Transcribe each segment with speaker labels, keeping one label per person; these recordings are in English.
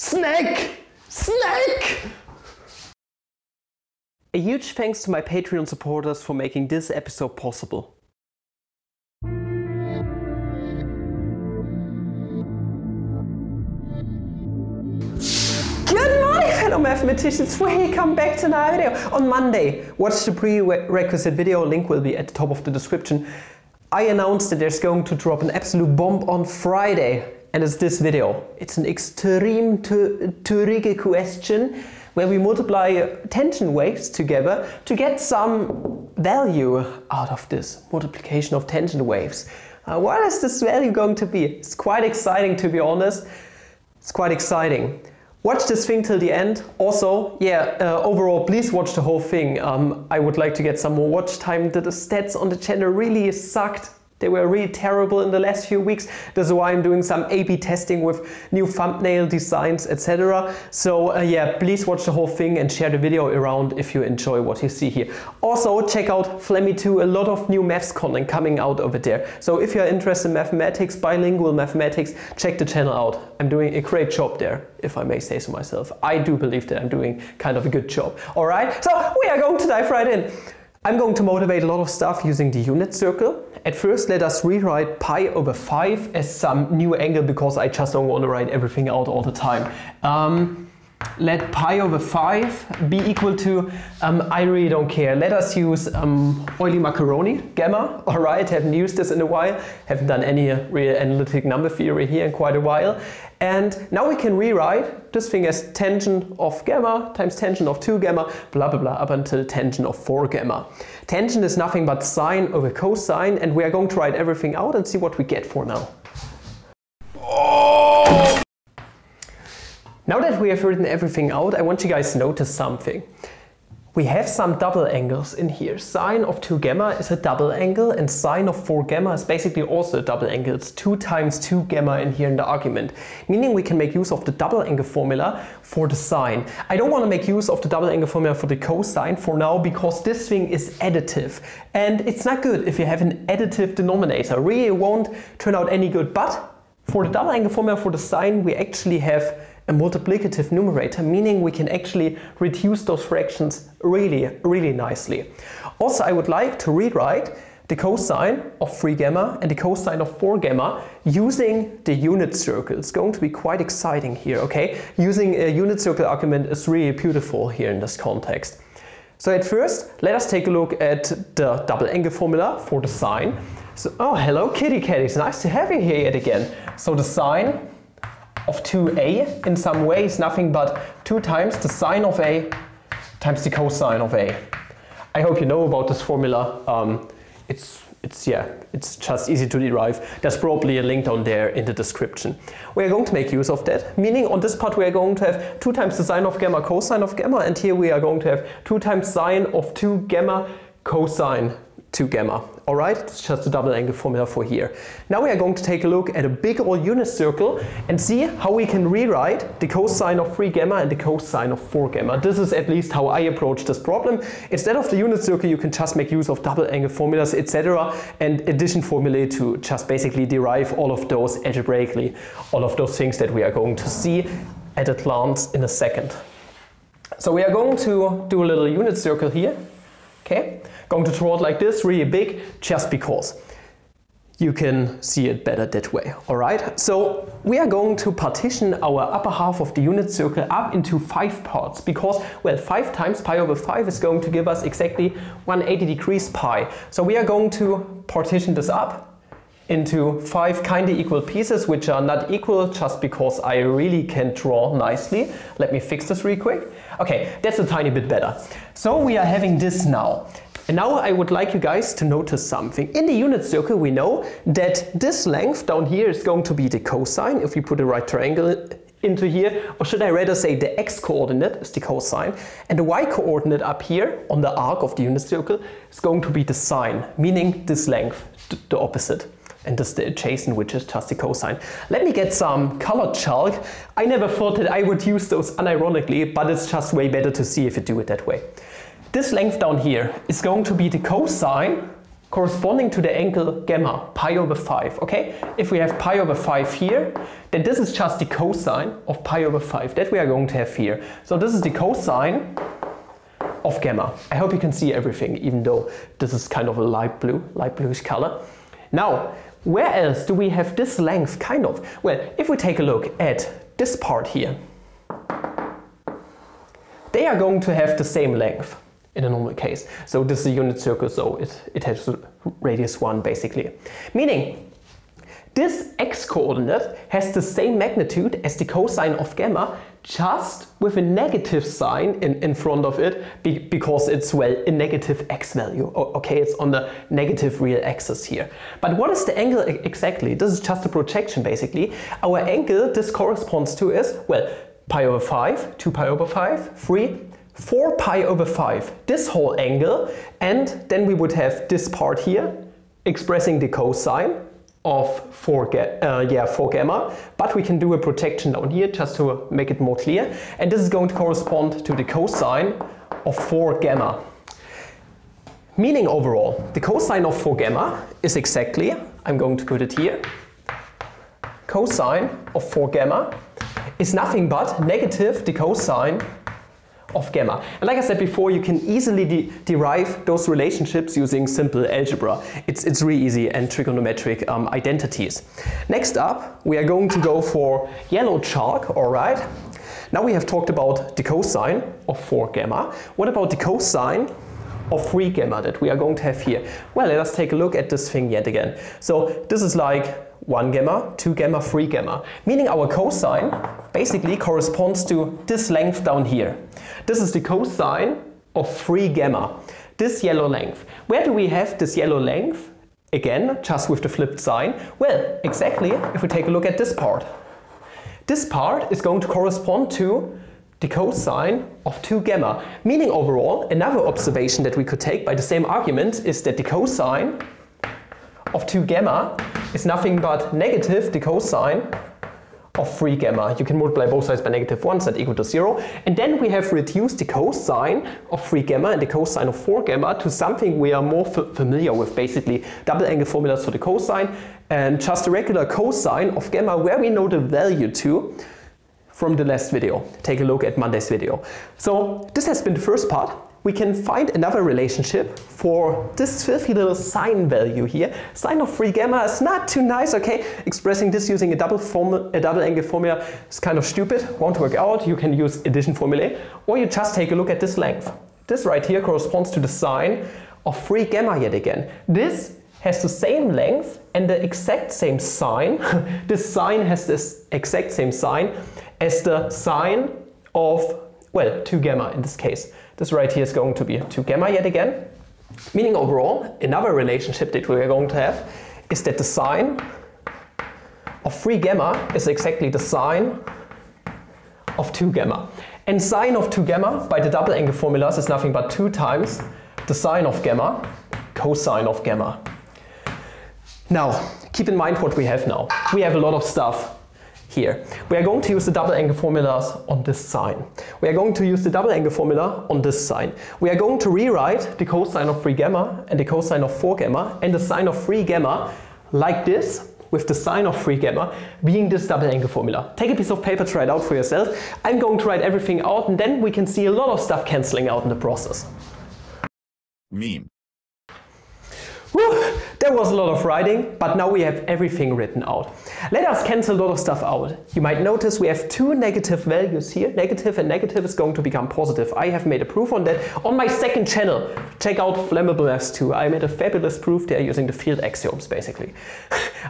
Speaker 1: Snack! Snack! A huge thanks to my Patreon supporters for making this episode possible. Good morning, fellow mathematicians! Welcome back to another video. On Monday, watch the prerequisite video, link will be at the top of the description. I announced that there's going to drop an absolute bomb on Friday, and it's this video. It's an extreme trig question where we multiply tension waves together to get some value out of this multiplication of tension waves. What is this value going to be? It's quite exciting, to be honest. It's quite exciting. Watch this thing till the end. Also, overall, please watch the whole thing. I would like to get some more watch time. The stats on the channel really sucked. They were really terrible in the last few weeks. This is why I'm doing some A/B testing with new thumbnail designs, etc. So please watch the whole thing and share the video around if you enjoy what you see here. Also, check out Flammy too. A lot of new maths content coming out over there. So if you're interested in mathematics, bilingual mathematics, check the channel out. I'm doing a great job there, if I may say so myself. I do believe that I'm doing kind of a good job. All right, so we are going to dive right in. I'm going to motivate a lot of stuff using the unit circle. At first, let us rewrite pi over 5 as some new angle because I just don't want to write everything out all the time. Let pi over 5 be equal to, I really don't care. Let us use oily macaroni, gamma. All right, haven't used this in a while. Haven't done any real analytic number theory here in quite a while. And now we can rewrite this thing as tangent of gamma times tangent of 2 gamma, blah, blah, blah, up until tangent of 4 gamma. Tangent is nothing but sine over cosine, and we are going to write everything out and see what we get for now. Oh! Now that we have written everything out, I want you guys to notice something. We have some double angles in here. Sine of 2 gamma is a double angle, and sine of 4 gamma is basically also a double angle. It's 2 times 2 gamma in here in the argument, meaning we can make use of the double angle formula for the sine. I don't want to make use of the double angle formula for the cosine for now because this thing is additive, and it's not good if you have an additive denominator. Really, it won't turn out any good, but for the double angle formula for the sine, we actually have a multiplicative numerator, meaning we can actually reduce those fractions really, really nicely. Also, I would like to rewrite the cosine of 3 gamma and the cosine of 4 gamma using the unit circle. It's going to be quite exciting here, okay? Using a unit circle argument is really beautiful here in this context. So at first, let us take a look at the double angle formula for the sine. So, oh, hello kitty cat, it's nice to have you here yet again. So the sine of 2a in some way is nothing but 2 times the sine of a times the cosine of a. I hope you know about this formula. It's just easy to derive. There's probably a link down there in the description. We are going to make use of that, meaning on this part we are going to have 2 times the sine of gamma cosine of gamma, and here we are going to have 2 times sine of 2 gamma cosine 2 gamma. All right, it's just a double angle formula for here. Now we are going to take a look at a big old unit circle and see how we can rewrite the cosine of 3 gamma and the cosine of 4 gamma. This is at least how I approach this problem. Instead of the unit circle, you can just make use of double angle formulas, etc., and addition formulae to just basically derive all of those algebraically, all of those things that we are going to see at a glance in a second. So we are going to do a little unit circle here. Okay, going to draw it like this, really big, just because you can see it better that way. All right, so we are going to partition our upper half of the unit circle up into 5 parts because, well, 5 times pi over 5 is going to give us exactly 180 degrees pi. So we are going to partition this up into 5 kind of equal pieces, which are not equal just because I really can't draw nicely. Let me fix this real quick. Okay, that's a tiny bit better. So we are having this now. And now I would like you guys to notice something. In the unit circle, we know that this length down here is going to be the cosine, if we put a right triangle into here, or should I rather say the x-coordinate is the cosine, and the y-coordinate up here on the arc of the unit circle is going to be the sine, meaning this length, the opposite. And this is the adjacent, which is just the cosine. Let me get some colored chalk. I never thought that I would use those unironically, but it's just way better to see if you do it that way. This length down here is going to be the cosine corresponding to the angle gamma, pi over 5, okay? If we have pi over 5 here, then this is just the cosine of pi over 5 that we are going to have here. So this is the cosine of gamma. I hope you can see everything, even though this is kind of a light bluish color. Now, where else do we have this length, kind of? Well, if we take a look at this part here, they are going to have the same length in a normal case. So this is a unit circle, so it has radius 1 basically. Meaning, this x-coordinate has the same magnitude as the cosine of gamma, just with a negative sign in front of it, because it's, well, a negative x value. Okay, it's on the negative real axis here. But what is the angle exactly? This is just a projection basically. Our angle this corresponds to is, well, pi over 5, 2 pi over 5, 3, 4 pi over 5, this whole angle, and then we would have this part here expressing the cosine of 4 gamma, but we can do a projection down here just to make it more clear, and this is going to correspond to the cosine of 4 gamma. Meaning overall, the cosine of 4 gamma is exactly, I'm going to put it here, cosine of 4 gamma is nothing but negative the cosine of gamma. And like I said before, you can easily derive those relationships using simple algebra. It's really easy, and trigonometric identities. Next up, we are going to go for yellow chalk, alright? Now we have talked about the cosine of 4 gamma. What about the cosine of 3 gamma that we are going to have here? Well, let us take a look at this thing yet again. So this is like 1 gamma, 2 gamma, 3 gamma. Meaning our cosine basically corresponds to this length down here. This is the cosine of 3 gamma, this yellow length. Where do we have this yellow length? Again, just with the flipped sign. Well, exactly if we take a look at this part. This part is going to correspond to the cosine of 2 gamma. Meaning overall, another observation that we could take by the same argument is that the cosine of 2 gamma is nothing but negative the cosine of 3 gamma. You can multiply both sides by -1, so that equal to 0. And then we have reduced the cosine of 3 gamma and the cosine of 4 gamma to something we are more familiar with, basically double angle formulas for the cosine and just a regular cosine of gamma where we know the value to from the last video. Take a look at Monday's video. So this has been the first part. We can find another relationship for this filthy little sine value here. Sine of 3 gamma is not too nice, okay? Expressing this using a double angle formula is kind of stupid, won't work out. You can use addition formulae, or you just take a look at this length. This right here corresponds to the sine of 3 gamma yet again. This has the same length and the exact same sign. This sine has this exact same sign as the sine of, well, 2 gamma in this case. This right here is going to be 2 gamma yet again. Meaning overall, another relationship that we are going to have is that the sine of 3 gamma is exactly the sine of 2 gamma. And sine of 2 gamma by the double angle formulas is nothing but 2 times the sine of gamma, cosine of gamma. Now, keep in mind what we have now. We have a lot of stuff here. We are going to use the double angle formulas on this sine. We are going to use the double angle formula on this sine. We are going to rewrite the cosine of 3 gamma and the cosine of 4 gamma and the sine of 3 gamma like this, with the sine of 3 gamma being this double angle formula. Take a piece of paper to write out for yourself. I'm going to write everything out, and then we can see a lot of stuff cancelling out in the process.
Speaker 2: Meme.
Speaker 1: Whew, there was a lot of writing, but now we have everything written out. Let us cancel a lot of stuff out. You might notice we have 2 negative values here. Negative and negative is going to become positive. I have made a proof on that on my second channel. Check out Flammable Maths 2. I made a fabulous proof there using the field axioms, basically.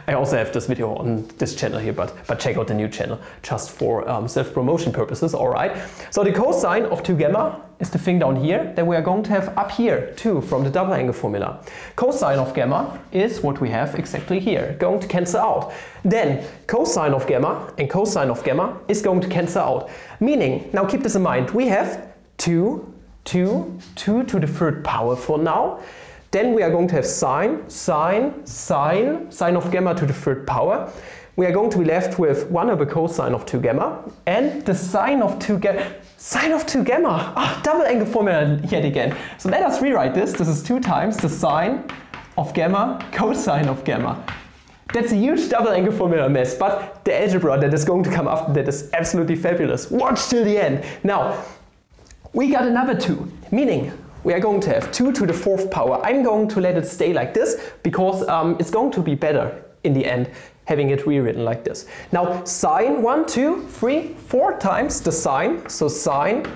Speaker 1: I also have this video on this channel here, but check out the new channel just for self-promotion purposes, alright? So the cosine of 2 gamma is the thing down here that we are going to have up here too from the double angle formula. Cosine of gamma is what we have exactly here, going to cancel out. Then cosine of gamma and cosine of gamma is going to cancel out. Meaning, now keep this in mind, we have 2 to the 3rd power for now. Then we are going to have sine of gamma to the 3rd power. We are going to be left with 1 over cosine of 2 gamma and the sine of 2 gamma. Sine of 2 gamma! Ah, double angle formula yet again. So let us rewrite this. This is 2 times the sine of gamma cosine of gamma. That's a huge double angle formula mess, but the algebra that is going to come after that is absolutely fabulous. Watch till the end. Now, we got another 2, meaning we are going to have 2 to the 4th power. I'm going to let it stay like this because it's going to be better in the end having it rewritten like this. Now sine 1, 2, 3, 4 times the sine, so sine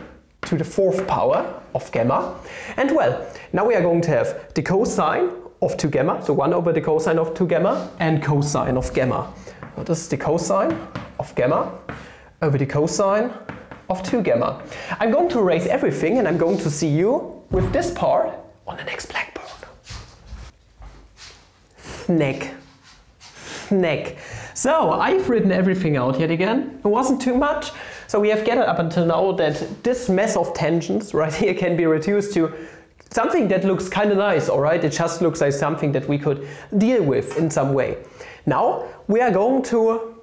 Speaker 1: to the 4th power of gamma. And well, now we are going to have the cosine of 2 gamma, so 1 over the cosine of 2 gamma, and cosine of gamma. So this is the cosine of gamma over the cosine of 2 gamma. I'm going to erase everything and I'm going to see you with this part on the next blackboard. Snack. So I've written everything out yet again. It wasn't too much. So we have gathered up until now that this mess of tangents right here can be reduced to something that looks kind of nice, alright? It just looks like something that we could deal with in some way. Now we are going to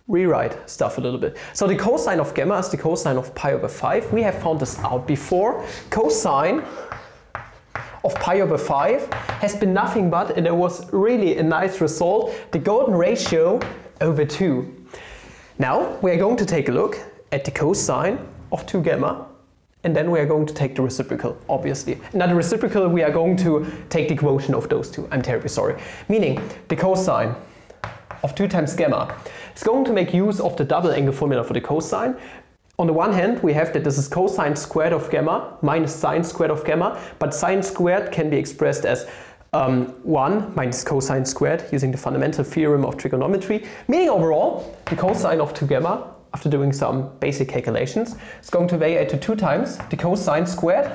Speaker 1: rewrite stuff a little bit. So the cosine of gamma is the cosine of pi over 5. We have found this out before. Cosine of pi over 5 has been nothing but, and it was really a nice result, the golden ratio over 2. Now we are going to take a look at the cosine of 2 gamma, and then we are going to take the reciprocal, obviously. Not the reciprocal, we are going to take the quotient of those two. I'm terribly sorry. Meaning the cosine of 2 times gamma is going to make use of the double angle formula for the cosine. On the one hand, we have that this is cosine squared of gamma minus sine squared of gamma, but sine squared can be expressed as 1 minus cosine squared using the fundamental theorem of trigonometry, meaning overall the cosine of 2 gamma, after doing some basic calculations, is going to evaluate to 2 times the cosine squared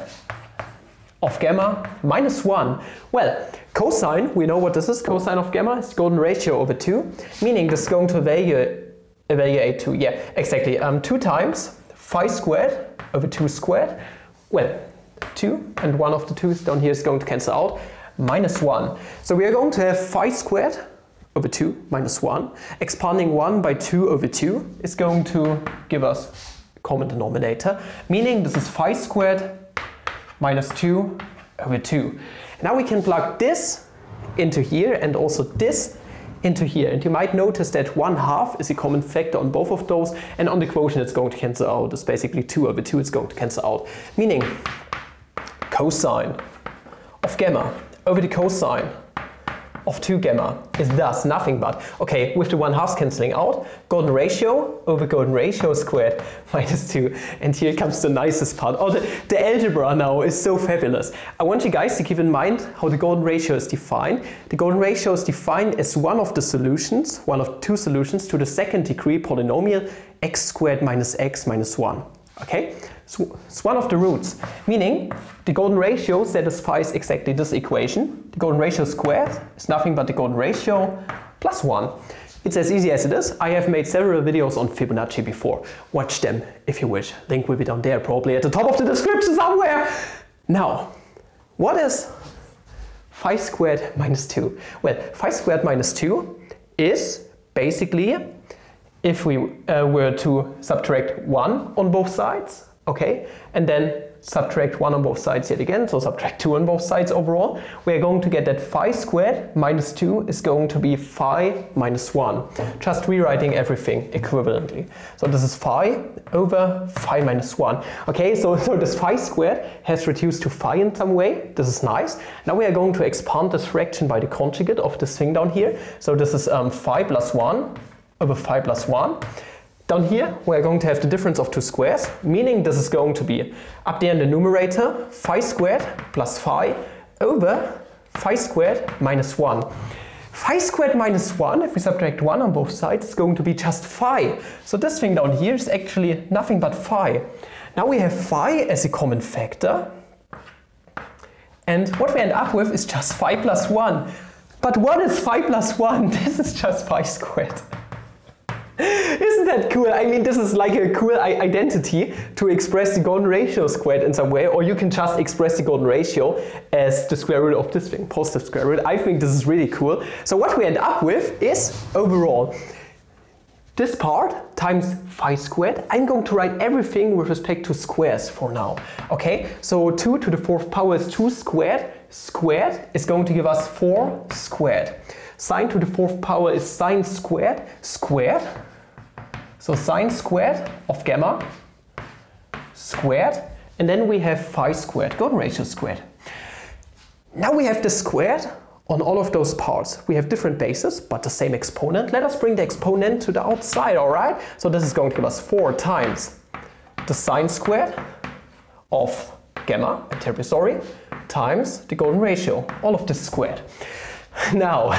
Speaker 1: of gamma minus 1. Well, cosine, we know what this is, cosine of gamma is the golden ratio over 2, meaning this is going to evaluate to, yeah, exactly, 2 times phi squared over 2 squared. Well, 2 and one of the 2's down here is going to cancel out, minus 1. So we are going to have phi squared over 2 minus 1. Expanding 1 by 2 over 2 is going to give us a common denominator, meaning this is phi squared minus 2 over 2. Now we can plug this into here and also this into here, and you might notice that 1/2 is a common factor on both of those, and on the quotient it's going to cancel out. It's basically 2 over 2, it's going to cancel out, meaning cosine of gamma over the cosine of 2 gamma is thus nothing but, okay, with the 1/2 cancelling out, golden ratio over golden ratio squared minus 2. And here comes the nicest part. Oh, the algebra now is so fabulous. I want you guys to keep in mind how the golden ratio is defined. The golden ratio is defined as one of the solutions, one of 2 solutions to the 2nd degree polynomial x squared minus x minus 1. Okay, so it's one of the roots, meaning the golden ratio satisfies exactly this equation. The golden ratio squared is nothing but the golden ratio plus 1. It's as easy as it is. I have made several videos on Fibonacci before. Watch them if you wish. Link will be down there, probably at the top of the description somewhere. Now, what is phi squared minus 2? Well, phi squared minus 2 is basically, if we were to subtract 1 on both sides, okay, and then subtract 1 on both sides yet again, so subtract 2 on both sides overall, we are going to get that phi squared minus 2 is going to be phi minus 1. Just rewriting everything equivalently. So this is phi over phi minus 1. Okay, so this phi squared has reduced to phi in some way. This is nice. Now we are going to expand this fraction by the conjugate of this thing down here. So this is phi plus 1 over phi plus 1. Down here we are going to have the difference of 2 squares, meaning this is going to be up there in the numerator phi squared plus phi over phi squared minus 1. Phi squared minus 1, if we subtract 1 on both sides, is going to be just phi. So this thing down here is actually nothing but phi. Now we have phi as a common factor, and what we end up with is just phi plus 1. But what is phi plus 1? This is just phi squared. Isn't that cool? I mean, this is like a cool identity to express the golden ratio squared in some way, or you can just express the golden ratio as the square root of this thing, positive square root. I think this is really cool. So what we end up with is, overall, this part times phi squared. I'm going to write everything with respect to squares for now. Okay, so 2 to the 4th power is 2 squared. squared is going to give us 4 squared. Sine to the 4th power is sine squared squared. So sine squared of gamma squared. And then we have phi squared, golden ratio squared. Now we have the squared on all of those parts. We have different bases, but the same exponent. Let us bring the exponent to the outside, all right? So this is going to give us 4 times the sine squared of gamma, times the golden ratio, all of this squared. Now,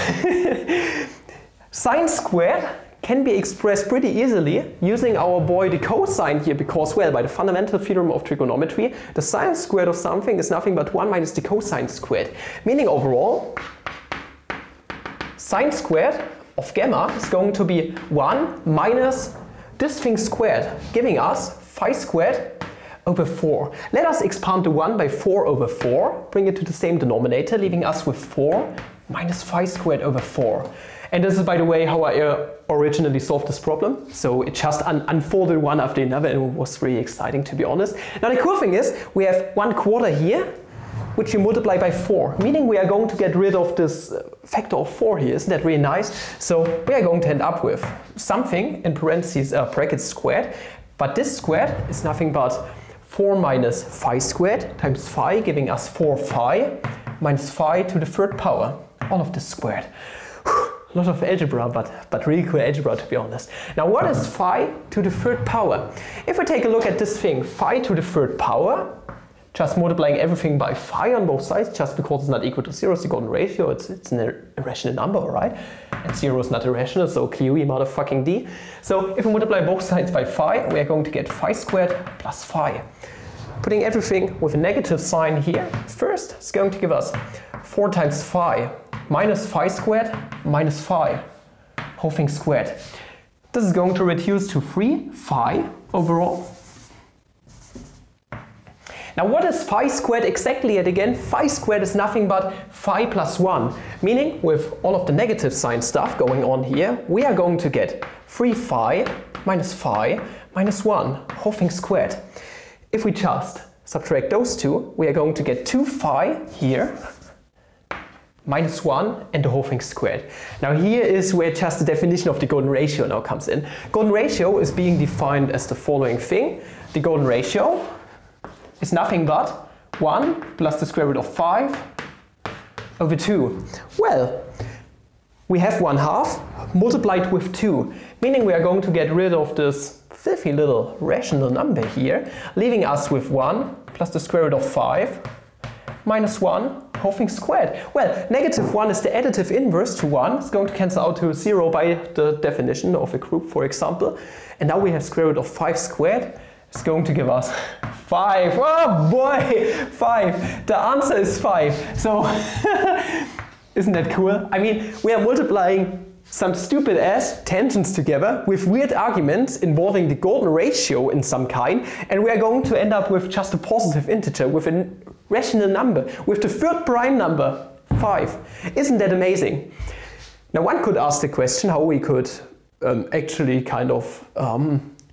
Speaker 1: sine squared can be expressed pretty easily using our boy the cosine here, because, well, by the fundamental theorem of trigonometry, the sine squared of something is nothing but 1 minus the cosine squared. Meaning overall, sine squared of gamma is going to be 1 minus this thing squared, giving us phi squared over 4. Let us expand the 1 by 4 over 4, bring it to the same denominator, leaving us with 4 minus phi squared over 4. And this is, by the way, how I originally solved this problem. So it just unfolded one after another, and it was really exciting, to be honest. Now the cool thing is, we have 1/4 here, which you multiply by 4, meaning we are going to get rid of this factor of 4 here. Isn't that really nice? So we are going to end up with something in parentheses brackets squared, but this squared is nothing but 4 minus phi squared times phi, giving us 4 phi minus phi to the 3rd power, all of this squared. A lot of algebra, but really cool algebra, to be honest. Now what is phi to the 3rd power? If we take a look at this thing, phi to the 3rd power, just multiplying everything by phi on both sides, just because it's not equal to 0 is the golden ratio, it's an irrational number, right? And 0 is not irrational, so QE motherfucking D. So if we multiply both sides by phi, we are going to get phi squared plus phi. Putting everything with a negative sign here, first it's going to give us 4 times phi minus phi squared minus phi, whole thing squared. This is going to reduce to 3 phi overall. Now what is phi squared exactly? And again, phi squared is nothing but phi plus 1, meaning with all of the negative sign stuff going on here, we are going to get 3 phi minus 1, whole thing squared. If we just subtract those two, we are going to get 2 phi here minus 1 and the whole thing squared. Now here is where just the definition of the golden ratio now comes in. Golden ratio is being defined as the following thing. The golden ratio is nothing but 1 plus the square root of 5 over 2. Well, we have 1/2 multiplied with 2, meaning we are going to get rid of this filthy little rational number here, leaving us with 1 plus the square root of 5 minus 1 whole thing squared. Well, -1 is the additive inverse to 1. It's going to cancel out to 0 by the definition of a group, for example. And now we have square root of 5 squared. It's going to give us 5. Oh boy, 5. The answer is 5. So, isn't that cool? I mean, we are multiplying some stupid ass tangents together with weird arguments involving the golden ratio in some kind, and we are going to end up with just a positive integer, with a rational number, with the 3rd prime number, 5. Isn't that amazing? Now one could ask the question how we could actually kind of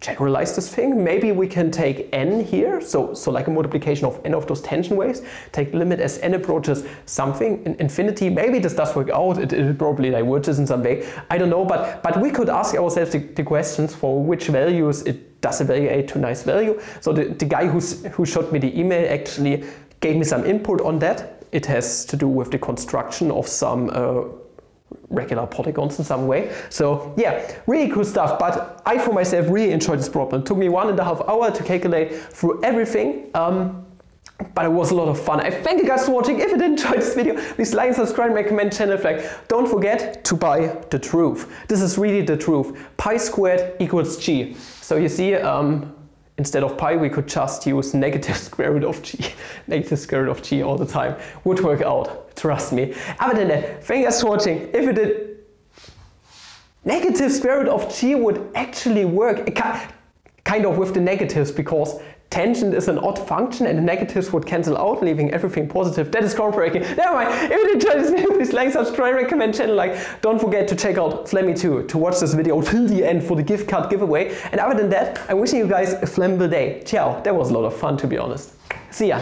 Speaker 1: generalize this thing. Maybe we can take n here, so like a multiplication of n of those tangent waves, take the limit as n approaches something in infinity. Maybe this does work out, it probably diverges in some way, I don't know, but we could ask ourselves the questions for which values it does evaluate to a nice value. So the guy who showed me the email actually gave me some input on that. It has to do with the construction of some regular polygons in some way. So yeah, really cool stuff, but I for myself really enjoyed this problem. It took me 1.5 hours to calculate through everything, but it was a lot of fun. I thank you guys for watching. If you did enjoy this video, please like and subscribe and recommend channel flag. Don't forget to buy the truth. This is really the truth. Pi squared equals g. So you see, instead of pi, we could just use negative square root of g. Negative square root of g all the time. Would work out, trust me. Other than that, thank you guys for watching. If you did, negative square root of g would actually work, kind of with the negatives, because tangent is an odd function and the negatives would cancel out, leaving everything positive. That is groundbreaking. Never mind. If you enjoyed this video, please like, subscribe, recommend channel like. Don't forget to check out Flammy too, to watch this video till the end for the gift card giveaway. And other than that, I'm wishing you guys a flammable day. Ciao. That was a lot of fun, to be honest. See ya.